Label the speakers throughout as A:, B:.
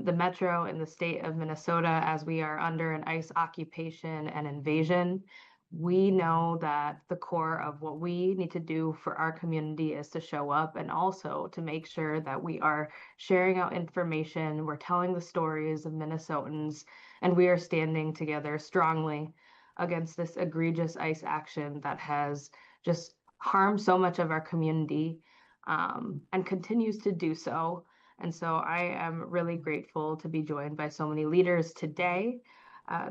A: the metro and the state of Minnesota, as we are under an ICE occupation and invasion, we know that the core of what we need to do for our community is to show up and also to make sure that we are sharing out information, we're telling the stories of Minnesotans, and we are standing together strongly against this egregious ICE action that has just harmed so much of our community, and continues to do so. And so I am really grateful to be joined by so many leaders today.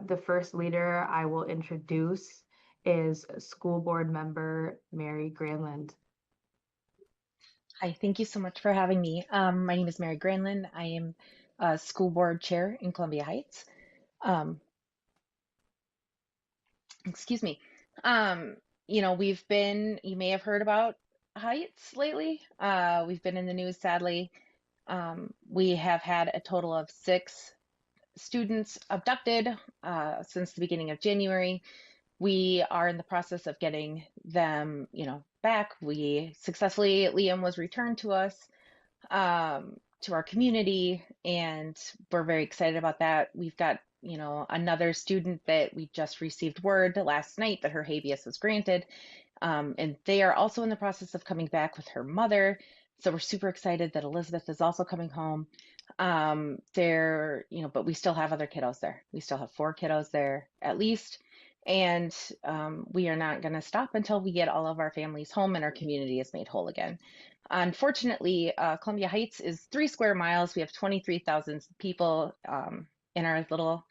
A: The first leader I will introduce is school board member Mary Granlund.
B: Hi, thank you so much for having me. My name is Mary Granlund. I am a school board chair in Columbia Heights. Um, excuse me. You may have heard about Heights lately. We've been in the news, sadly. We have had a total of 6 students abducted since the beginning of January. We are in the process of getting them, back. Liam was returned to us, to our community, and we're very excited about that. We've got, another student that we just received word last night that her habeas was granted. And they are also in the process of coming back with her mother. So we're super excited that Elizabeth is also coming home. But we still have other kiddos there. We still have 4 kiddos there at least. And we are not going to stop until we get all of our families home and our community is made whole again. Unfortunately, Columbia Heights is 3 square miles. We have 23,000 people in our little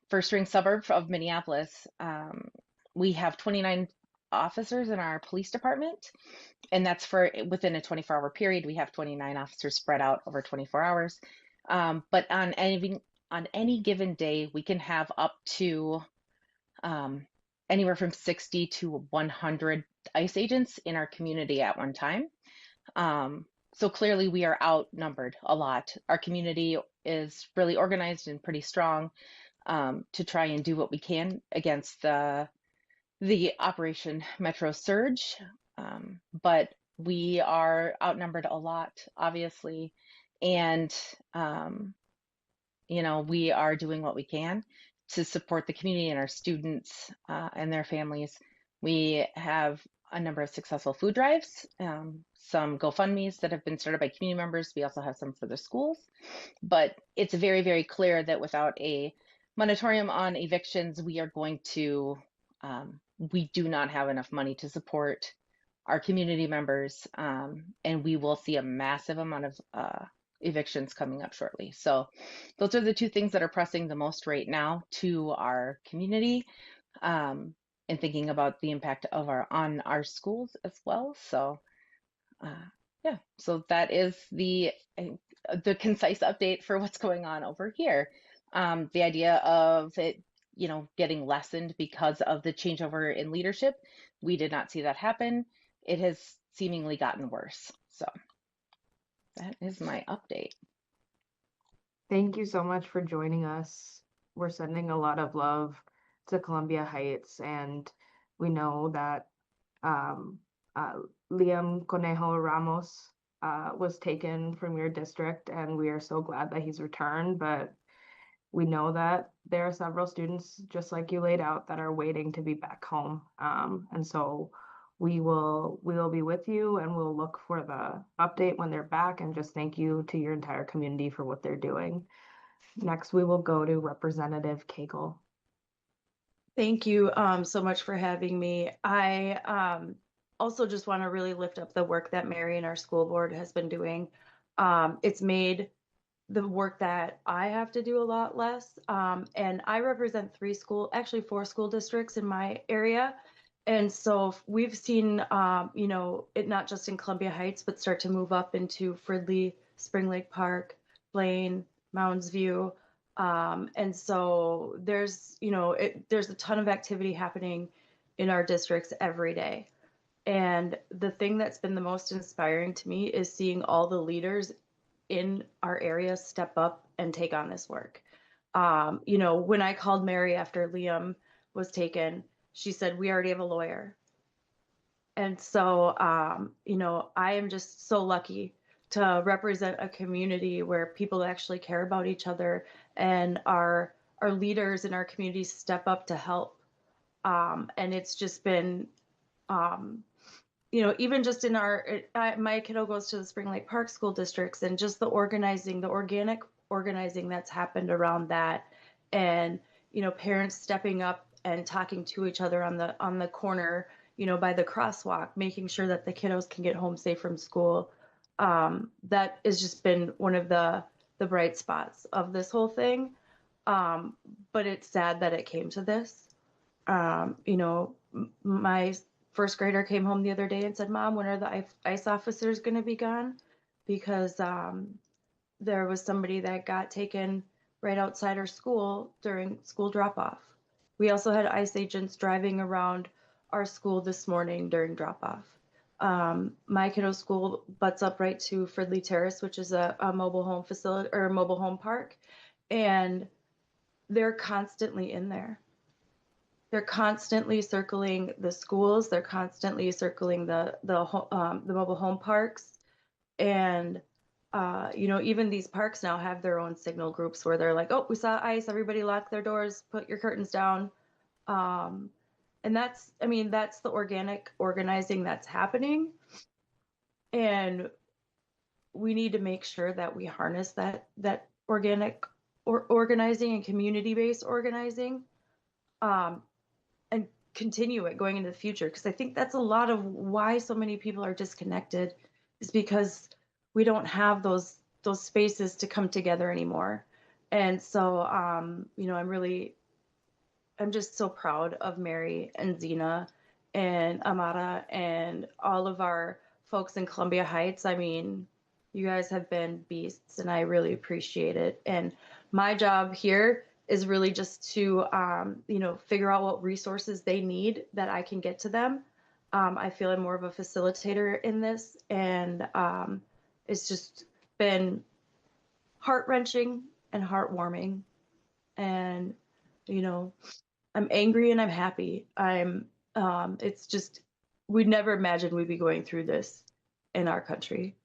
B: first ring suburb of Minneapolis. We have 29 officers in our police department, and that's for within a 24-hour period. We have 29 officers spread out over 24 hours. But on any given day, we can have up to anywhere from 60 to 100 ICE agents in our community at one time. So clearly we are outnumbered a lot. Our community is really organized and pretty strong to try and do what we can against the Operation Metro Surge. But we are outnumbered a lot, obviously. And, we are doing what we can to support the community and our students and their families. We have a number of successful food drives, some GoFundMes that have been started by community members. We also have some for the schools. But it's very, very clear that without a moratorium on evictions, we do not have enough money to support our community members, and we will see a massive amount of evictions coming up shortly. So those are the 2 things that are pressing the most right now to our community, and thinking about the impact on our schools as well. So so that is the concise update for what's going on over here. The idea of it, getting lessened because of the changeover in leadership, we did not see that happen. It has seemingly gotten worse. So that is my update.
A: Thank you so much for joining us. We're sending a lot of love to Columbia Heights, and we know that Liam Conejo Ramos was taken from your district, and we are so glad that he's returned. But we know that there are several students, just like you laid out, that are waiting to be back home. And so we will be with you, and we'll look for the update when they're back, and just thank you to your entire community for what they're doing. Next, we will go to Representative Koegel.
C: Thank you so much for having me. I also just want to really lift up the work that Mary and our school board has been doing. It's made the work that I have to do a lot less. And I represent 4 school districts in my area. And so we've seen, it not just in Columbia Heights, but start to move up into Fridley, Spring Lake Park, Blaine, Mounds View. And so there's a ton of activity happening in our districts every day. And the thing that's been the most inspiring to me is seeing all the leaders in our area step up and take on this work. When I called Mary after Liam was taken, she said, "We already have a lawyer." And so, I am just so lucky to represent a community where people actually care about each other, and our leaders in our communities step up to help. And it's just been, even just in my kiddo goes to the Spring Lake Park school districts, and just the organic organizing that's happened around that, and parents stepping up and talking to each other on the corner, by the crosswalk, making sure that the kiddos can get home safe from school. That has just been one of the bright spots of this whole thing. But it's sad that it came to this. My first grader came home the other day and said, "Mom, when are the ICE officers going to be gone?" Because there was somebody that got taken right outside our school during school drop-off. We also had ICE agents driving around our school this morning during drop-off. My kiddo's school butts up right to Fridley Terrace, which is a mobile home facility or a mobile home park, and they're constantly in there. They're constantly circling the schools. They're constantly circling the mobile home parks, and even these parks now have their own signal groups where they're like, "Oh, we saw ICE. Everybody lock their doors. Put your curtains down." And that's the organic organizing that's happening, and we need to make sure that we harness that organic organizing and community-based organizing, and continue it going into the future, because I think that's a lot of why so many people are disconnected, is because we don't have those spaces to come together anymore. And so I'm just so proud of Mary and Zena and Amara and all of our folks in Columbia Heights. I mean, you guys have been beasts, and I really appreciate it. And my job here is really just to, figure out what resources they need that I can get to them. I feel I'm more of a facilitator in this, and it's just been heart-wrenching and heartwarming. And, I'm angry and I'm happy. It's just, we'd never imagined we'd be going through this in our country.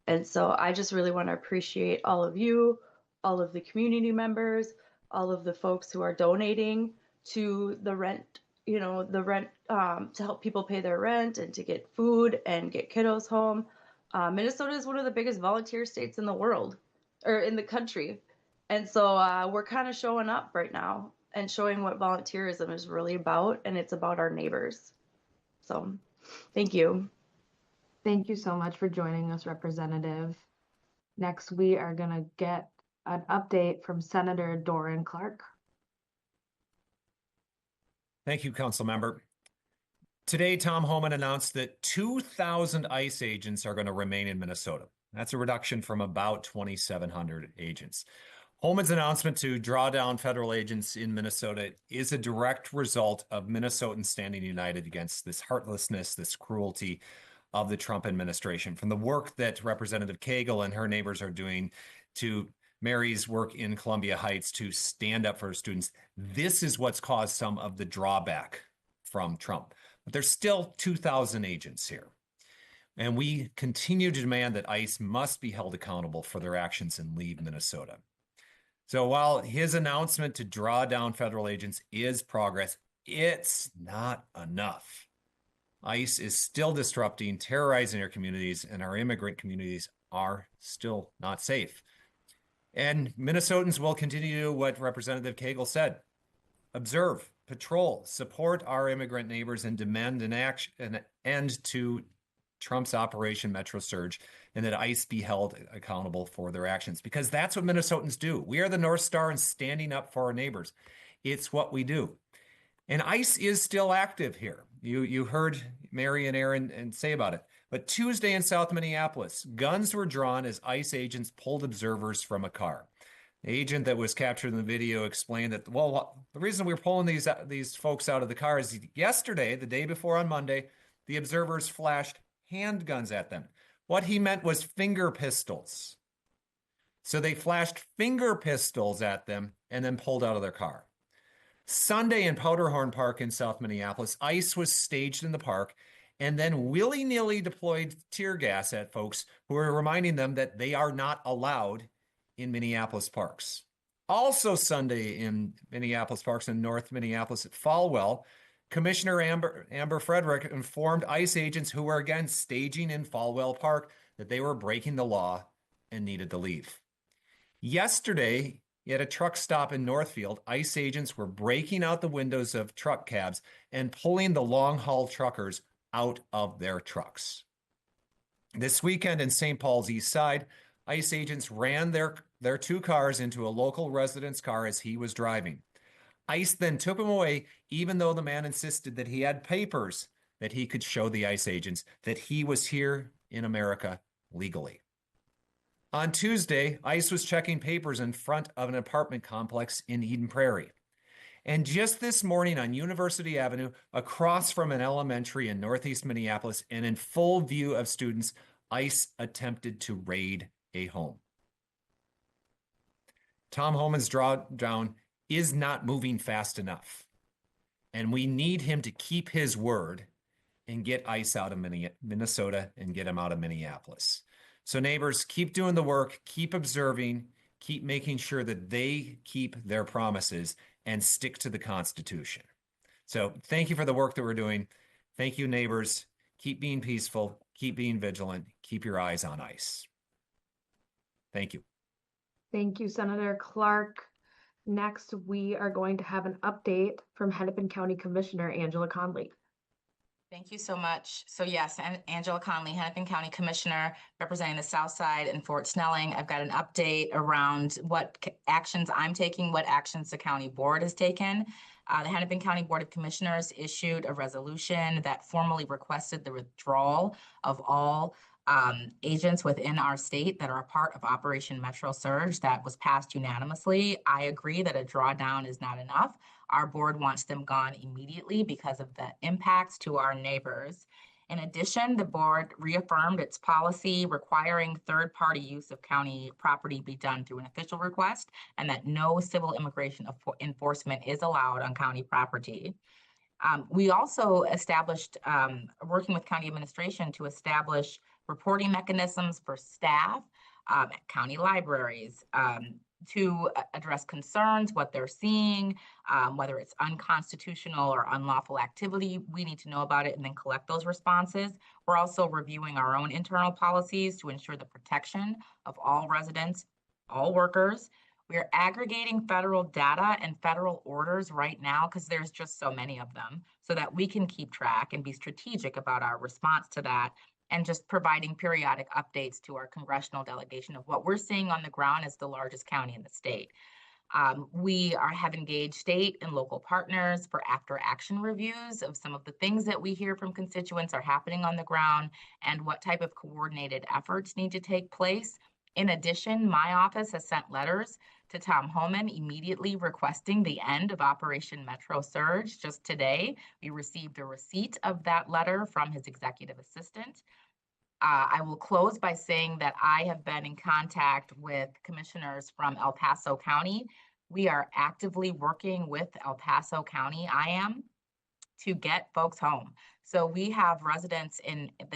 C: And so I just really want to appreciate all of you, all of the community members, all of the folks who are donating to the rent, to help people pay their rent and to get food and get kiddos home. Minnesota is one of the biggest volunteer states in the world, or in the country. And so we're kind of showing up right now and showing what volunteerism is really about, and it's about our neighbors. So thank you.
A: Thank you so much for joining us, Representative. Next, we are going to get an update from Senator Doron Clark.
D: Thank you, Councilmember. Today, Tom Homan announced that 2,000 ICE agents are going to remain in Minnesota. That's a reduction from about 2,700 agents. Homan's announcement to draw down federal agents in Minnesota is a direct result of Minnesotans standing united against this heartlessness, this cruelty of the Trump administration. From the work that Representative Koegel and her neighbors are doing to Mary's work in Columbia Heights to stand up for her students, this is what's caused some of the drawback from Trump. But there's still 2,000 agents here. And we continue to demand that ICE must be held accountable for their actions and leave Minnesota. So while his announcement to draw down federal agents is progress, it's not enough. ICE is still disrupting, terrorizing our communities, and our immigrant communities are still not safe. And Minnesotans will continue to do what Representative Koegel said: observe, patrol, support our immigrant neighbors, and demand an end to Trump's Operation Metro Surge, and that ICE be held accountable for their actions, because that's what Minnesotans do. We are the North Star in standing up for our neighbors. It's what we do. And ICE is still active here. You heard Mary and Erin say about it. But Tuesday in South Minneapolis, guns were drawn as ICE agents pulled observers from a car. The agent that was captured in the video explained that, well, the reason we're pulling these folks out of the car is yesterday, the day before on Monday, the observers flashed handguns at them. What he meant was finger pistols. So they flashed finger pistols at them and then pulled out of their car. Sunday in Powderhorn Park in South Minneapolis, ICE was staged in the park, and then willy-nilly deployed tear gas at folks who were reminding them that they are not allowed in Minneapolis parks. Also Sunday in Minneapolis parks in North Minneapolis at Falwell, Commissioner Amber Frederick informed ICE agents who were again staging in Falwell Park that they were breaking the law and needed to leave. Yesterday, at a truck stop in Northfield, ICE agents were breaking out the windows of truck cabs and pulling the long-haul truckers out of their trucks. This weekend in St. Paul's East Side, ICE agents ran their two cars into a local resident's car as he was driving. ICE then took him away, even though the man insisted that he had papers that he could show the ICE agents that he was here in America legally. On Tuesday, ICE was checking papers in front of an apartment complex in Eden Prairie. And just this morning on University Avenue, across from an elementary in Northeast Minneapolis and in full view of students, ICE attempted to raid a home. Tom Homan's drawdown is not moving fast enough. And we need him to keep his word and get ICE out of Minnesota and get him out of Minneapolis. So neighbors, keep doing the work, keep observing, keep making sure that they keep their promises and stick to the Constitution. So thank you for the work that we're doing. Thank you, neighbors. Keep being peaceful, keep being vigilant, keep your eyes on ICE. Thank you.
A: Thank you, Senator Clark. Next, we are going to have an update from Hennepin County Commissioner Angela Conley.
E: Thank you so much. So yes, Angela Conley, Hennepin County Commissioner, representing the South Side and Fort Snelling. I've got an update around what actions I'm taking, what actions the county board has taken. The Hennepin County Board of Commissioners issued a resolution that formally requested the withdrawal of all agents within our state that are a part of Operation Metro Surge. That was passed unanimously. I agree that a drawdown is not enough. Our board wants them gone immediately because of the impacts to our neighbors. In addition, the board reaffirmed its policy requiring third-party use of county property be done through an official request, and that no civil immigration enforcement is allowed on county property. We also established, working with county administration to establish reporting mechanisms for staff at county libraries to address concerns, what they're seeing, whether it's unconstitutional or unlawful activity. We need to know about it and then collect those responses. We're also reviewing our own internal policies to ensure the protection of all residents, all workers. We are aggregating federal data and federal orders right now because there's just so many of them, so that we can keep track and be strategic about our response to that, and just providing periodic updates to our congressional delegation of what we're seeing on the ground as the largest county in the state. We have engaged state and local partners for after action reviews of some of the things that we hear from constituents are happening on the ground and what type of coordinated efforts need to take place. In addition, my office has sent letters to Tom Homan immediately requesting the end of Operation Metro Surge. Just today, we received a receipt of that letter from his executive assistant. I will close by saying that I have been in contact with commissioners from El Paso County. We are actively working with El Paso County, to get folks home. So we have residents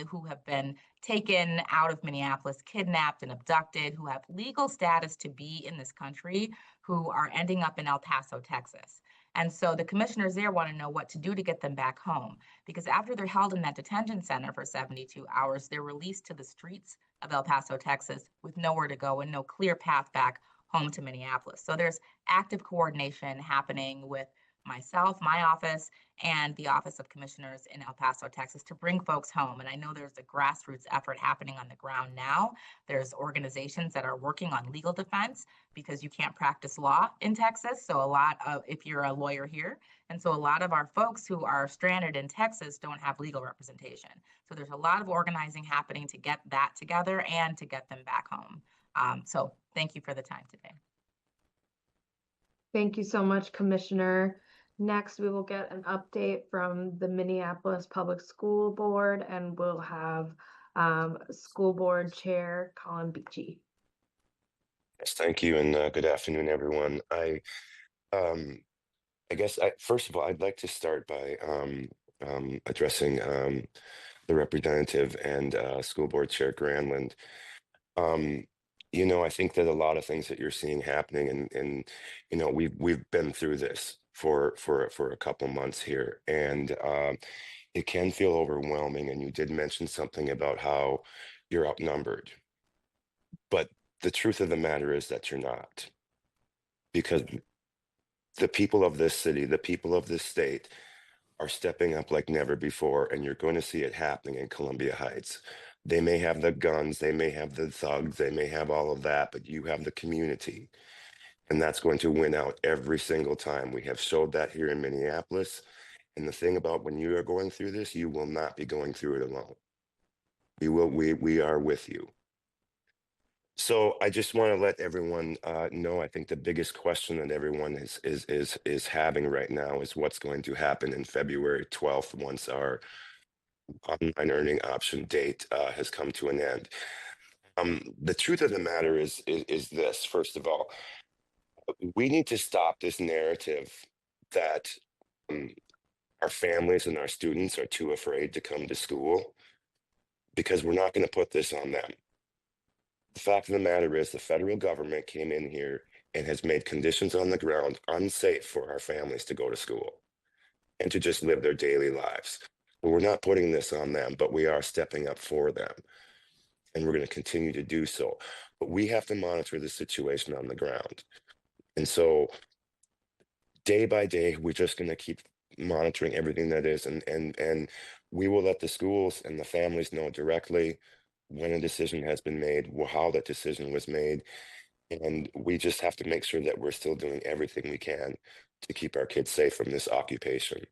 E: who have been taken out of Minneapolis, kidnapped and abducted, who have legal status to be in this country, who are ending up in El Paso, Texas. And so the commissioners there want to know what to do to get them back home, because after they're held in that detention center for 72 hours, they're released to the streets of El Paso, Texas, with nowhere to go and no clear path back home to Minneapolis. So there's active coordination happening with myself, my office, and the Office of Commissioners in El Paso, Texas, to bring folks home. And I know there's a grassroots effort happening on the ground now. There's organizations that are working on legal defense because you can't practice law in Texas. So if you're a lawyer here, and so a lot of our folks who are stranded in Texas don't have legal representation. So there's a lot of organizing happening to get that together and to get them back home. So thank you for the time today.
A: Thank you so much, Commissioner. Next, we will get an update from the Minneapolis Public School Board, and we'll have School Board Chair Colin Beachy.
F: Yes, thank you, and good afternoon, everyone. I guess first of all, I'd like to start by addressing the representative and school board chair Granlund. I think that a lot of things that you're seeing happening, and we've been through this for a couple months here, and it can feel overwhelming. And you did mention something about how you're outnumbered, but the truth of the matter is that you're not, because the people of this city, the people of this state, are stepping up like never before, and you're going to see it happening in Columbia Heights. They may have the guns, they may have the thugs, they may have all of that, but you have the community, and that's going to win out every single time. We have showed that here in Minneapolis. And the thing about when you are going through this, you will not be going through it alone. We are with you. So I just want to let everyone know, I think the biggest question that everyone is having right now is what's going to happen in February 12th once our online earning option date has come to an end. The truth of the matter is this. First of all, we need to stop this narrative that our families and our students are too afraid to come to school, because we're not going to put this on them. The fact of the matter is the federal government came in here and has made conditions on the ground unsafe for our families to go to school and to just live their daily lives. But we're not putting this on them, but we are stepping up for them. And we're going to continue to do so. But we have to monitor the situation on the ground. And so day by day, we're just going to keep monitoring everything that is. And we will let the schools and the families know directly when a decision has been made, how that decision was made. And we just have to make sure that we're still doing everything we can to keep our kids safe from this occupation.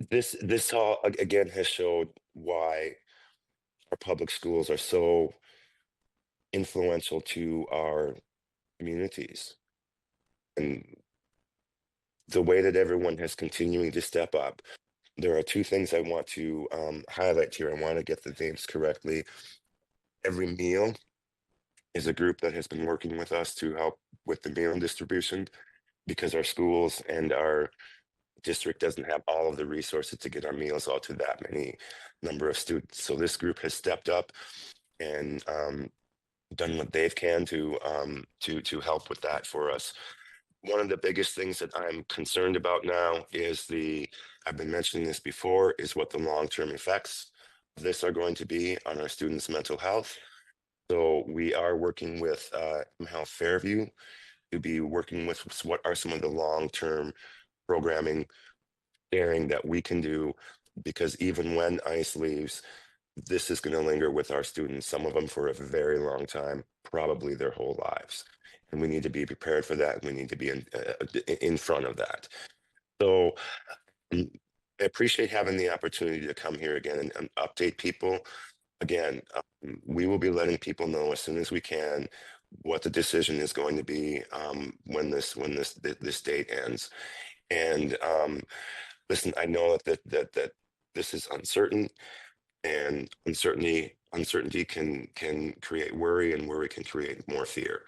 F: This all, again, has showed why our public schools are so influential to our communities. And the way that everyone has continuing to step up. There are two things I want to highlight here. I want to get the names correctly. Every Meal is a group that has been working with us to help with the meal distribution, because our schools and our district doesn't have all of the resources to get our meals out to that many number of students. So this group has stepped up and done what they can to help with that for us. One of the biggest things that I'm concerned about now is I've been mentioning this before, is what the long-term effects of this are going to be on our students' mental health. So we are working with Health Fairview to be working with what are some of the long-term programming sharing that we can do, because even when ICE leaves, this is going to linger with our students, some of them for a very long time, probably their whole lives. And we need to be prepared for that. We need to be in front of that. So I appreciate having the opportunity to come here again and update people. Again, we will be letting people know as soon as we can what the decision is going to be when this date ends. And listen, I know that this is uncertain, and uncertainty can create worry, and worry can create more fear.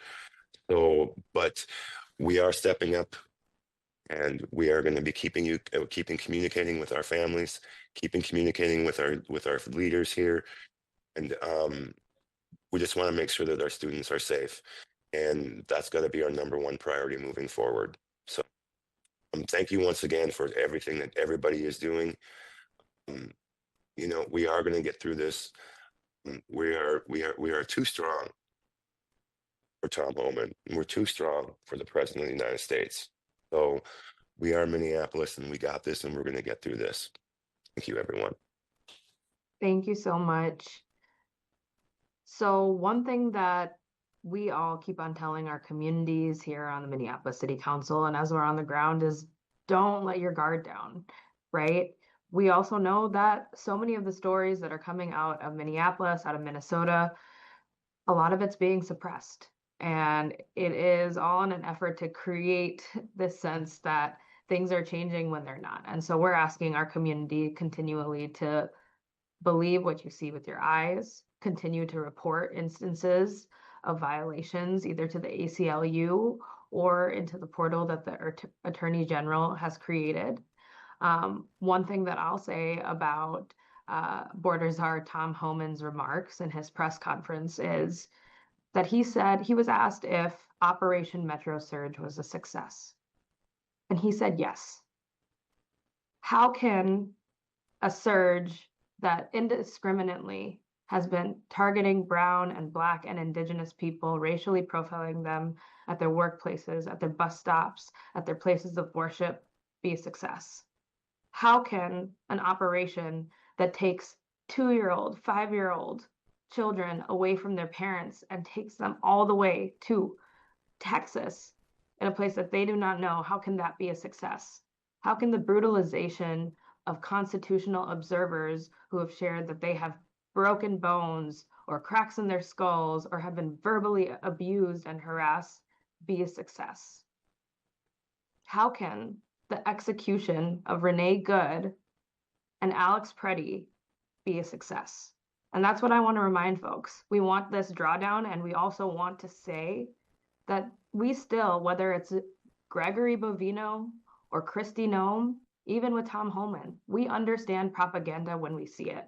F: So, but we are stepping up, and we are going to be keeping communicating with our families, keeping communicating with our leaders here, and we just want to make sure that our students are safe, and that's got to be our number one priority moving forward. So, thank you once again for everything that everybody is doing. We are going to get through this. We are too strong for Tom Homan, and we're too strong for the President of the United States. So we are Minneapolis, and we got this, and we're going to get through this. Thank you, everyone.
A: Thank you so much. So one thing that we all keep on telling our communities here on the Minneapolis City Council, and as we're on the ground, is don't let your guard down, right? We also know that so many of the stories that are coming out of Minneapolis, out of Minnesota, a lot of it's being suppressed. And it is all in an effort to create this sense that things are changing when they're not. And so we're asking our community continually to believe what you see with your eyes, continue to report instances of violations either to the ACLU or into the portal that the Attorney General has created. One thing that I'll say about Border Czar Tom Homan's remarks in his press conference is that he said he was asked if Operation Metro Surge was a success. And he said yes. How can a surge that indiscriminately has been targeting brown and Black and Indigenous people, racially profiling them at their workplaces, at their bus stops, at their places of worship, be a success? How can an operation that takes 2-year-old, 5-year-old children away from their parents and takes them all the way to Texas in a place that they do not know, how can that be a success? How can the brutalization of constitutional observers who have shared that they have broken bones or cracks in their skulls or have been verbally abused and harassed be a success? How can the execution of Renee Good and Alex Preddy be a success? And that's what I want to remind folks. We want this drawdown, and we also want to say that we still, whether it's Gregory Bovino or Kristi Noem, even with Tom Homan, we understand propaganda when we see it.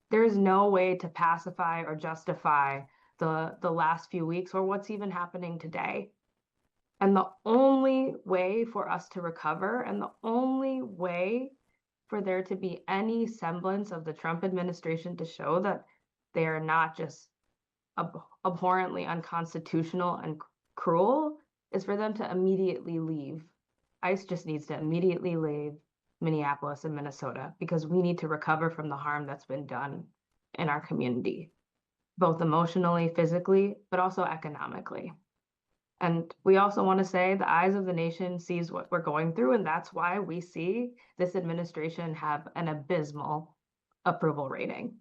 A: There is no way to pacify or justify the last few weeks or what's even happening today. And the only way for us to recover and the only way for there to be any semblance of the Trump administration to show that they are not just abhorrently unconstitutional and cruel is for them to immediately leave. ICE just needs to immediately leave Minneapolis and Minnesota because we need to recover from the harm that's been done in our community, both emotionally, physically, but also economically. And we also want to say the eyes of the nation sees what we're going through, and that's why we see this administration have an abysmal approval rating.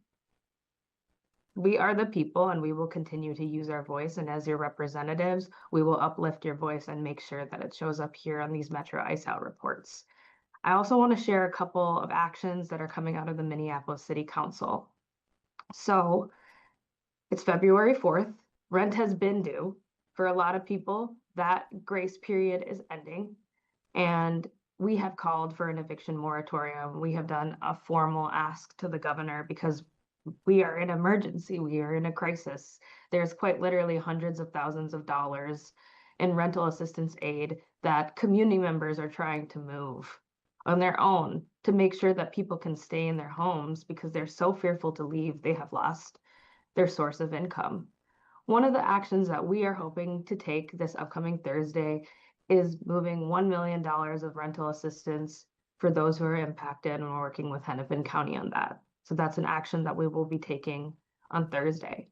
A: We are the people, and we will continue to use our voice. And as your representatives, we will uplift your voice and make sure that it shows up here on these Metro ICE Out reports. I also want to share a couple of actions that are coming out of the Minneapolis City Council. So it's February 4th. Rent has been due. For a lot of people, that grace period is ending, and we have called for an eviction moratorium. We have done a formal ask to the governor because we are in emergency. We are in a crisis. There's quite literally hundreds of thousands of dollars in rental assistance aid that community members are trying to move on their own to make sure that people can stay in their homes because they're so fearful to leave. They have lost their source of income. One of the actions that we are hoping to take this upcoming Thursday is moving $1 million of rental assistance for those who are impacted, and we're working with Hennepin County on that. So that's an action that we will be taking on Thursday.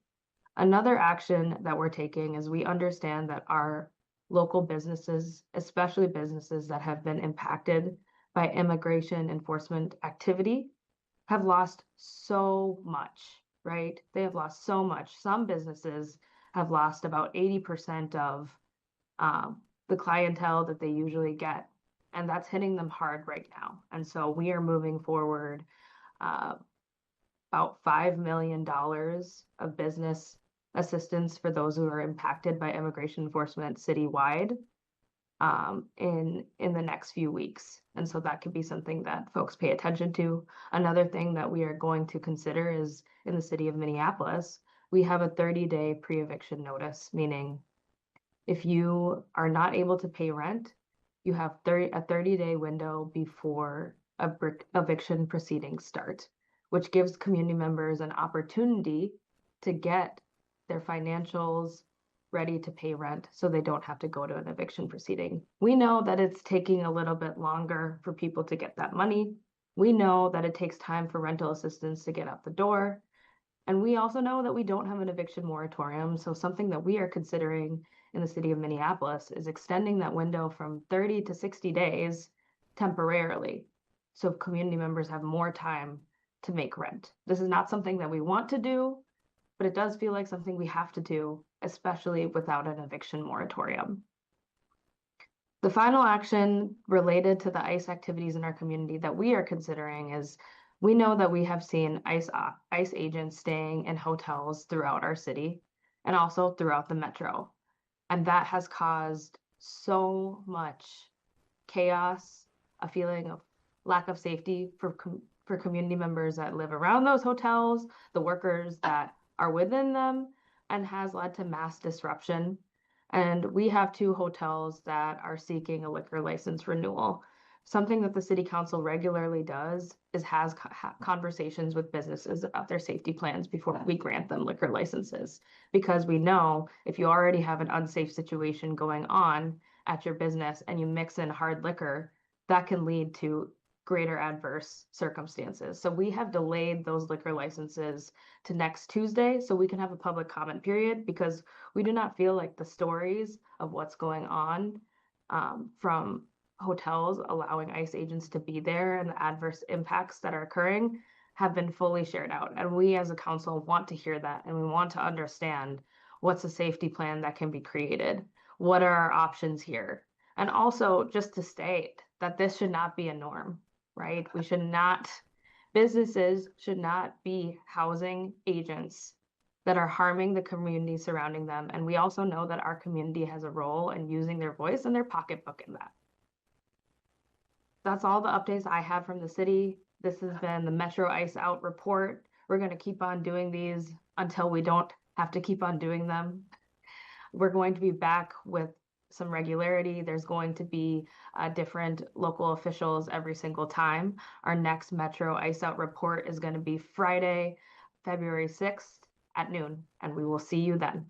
A: Another action that we're taking is we understand that our local businesses, especially businesses that have been impacted by immigration enforcement activity, have lost so much. Right? They have lost so much. Some businesses have lost about 80% of the clientele that they usually get, and that's hitting them hard right now. And so we are moving forward about $5 million of business assistance for those who are impacted by immigration enforcement citywide in the next few weeks. And so that could be something that folks pay attention to. Another thing that we are going to consider is in the city of Minneapolis, we have a 30-day pre-eviction notice, meaning if you are not able to pay rent, you have a 30-day window before eviction proceedings start, which gives community members an opportunity to get their financials ready to pay rent so they don't have to go to an eviction proceeding. We know that it's taking a little bit longer for people to get that money. We know that it takes time for rental assistance to get out the door. And we also know that we don't have an eviction moratorium. So something that we are considering in the city of Minneapolis is extending that window from 30 to 60 days temporarily, so community members have more time to make rent. This is not something that we want to do, but it does feel like something we have to do, especially without an eviction moratorium. The final action related to the ICE activities in our community that we are considering is we know that we have seen ICE agents staying in hotels throughout our city and also throughout the metro. And that has caused so much chaos, a feeling of lack of safety for community members that live around those hotels, the workers that are within them, and has led to mass disruption. And we have 2 hotels that are seeking a liquor license renewal. Something that the city council regularly does is has conversations with businesses about their safety plans before we grant them liquor licenses. Because we know if you already have an unsafe situation going on at your business and you mix in hard liquor, that can lead to greater adverse circumstances. So we have delayed those liquor licenses to next Tuesday so we can have a public comment period, because we do not feel like the stories of what's going on from hotels allowing ICE agents to be there and the adverse impacts that are occurring have been fully shared out. And we as a council want to hear that, and we want to understand what's a safety plan that can be created. What are our options here? And also just to state that this should not be a norm, right? We should not, businesses should not be housing agents that are harming the community surrounding them. And we also know that our community has a role in using their voice and their pocketbook in that. That's all the updates I have from the city. This has been the Metro ICE Out report. We're going to keep on doing these until we don't have to keep on doing them. We're going to be back with some regularity. There's going to be different local officials every single time. Our next Metro ICE Out report is going to be Friday, February 6th at noon, and we will see you then.